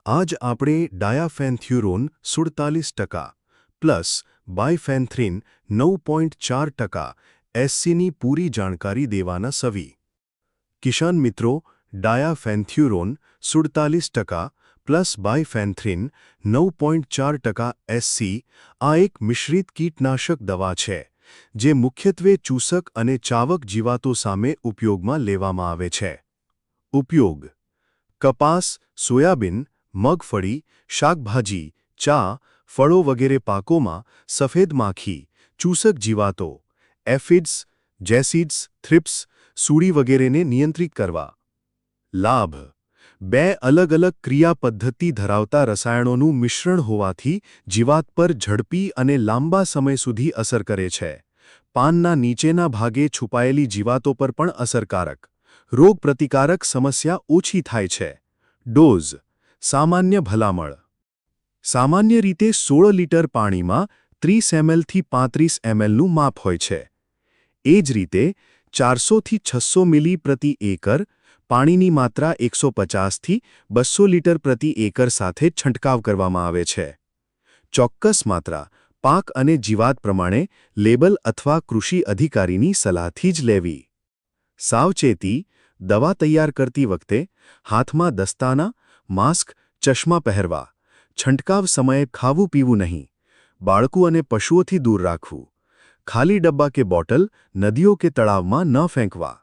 આજ આપણે ડાયાફેન્થ્યુરોન 47% પ્લસ બાયફેન્થ્રીન 9.4% એસસીની પૂરી જાણકારી દેવાના સવી. કિસાન મિત્રો, ડાયાફેન્થ્યુરોન 47% પ્લસ બાયફેન્થ્રીન 9.4% એસસી આ એક મિશ્રિત કીટનાશક દવા છે, જે મુખ્યત્વે ચૂસક અને ચાવક જીવાતો સામે ઉપયોગમાં લેવામાં આવે છે. ઉપયોગ: કપાસ, સોયાબીન, મગફળી, શાકભાજી, ચા, ફળો વગેરે પાકોમાં સફેદ માખી, ચૂસક જીવાતો, એફિડ્સ, જેસિડ્સ, થ્રિપ્સ, સૂડી વગેરેને નિયંત્રિત કરવા. લાભ: બે અલગ અલગ ક્રિયાપદ્ધતિ ધરાવતા રસાયણોનું મિશ્રણ હોવાથી જીવાત પર ઝડપી અને લાંબા સમય સુધી અસર કરે છે. પાનના નીચેના ભાગે છુપાયેલી જીવાતો પર પણ અસરકારક. રોગપ્રતિકારક સમસ્યા ઓછી થાય છે. ડોઝ: સામાન્ય ભલામણ. સામાન્ય રીતે 16 લિટર પાણીમાં 30 ml થી 35 ml નું માપ હોય છે. એ જ રીતે 400 થી 600 મિલી પ્રતિ એકર પાણીની માત્રા 150 થી 200 લિટર પ્રતિ એકર સાથે છંટકાવ કરવામાં આવે છે. ચોક્કસ માત્રા પાક અને જીવાત પ્રમાણે લેબલ અથવા કૃષિ અધિકારીની સલાહથી જ લેવી. સાવચેતી: દવા તૈયાર કરતી વખતે હાથમાં દસ્તાના, માસ્ક, ચશ્મા પહેરવા. છંટકાવ સમયે ખાવું પીવું નહીં. બાળકો અને પશુઓથી દૂર રાખવું. ખાલી ડબ્બા કે બોટલ નદીઓ કે તળાવમાં ન ફેંકવા.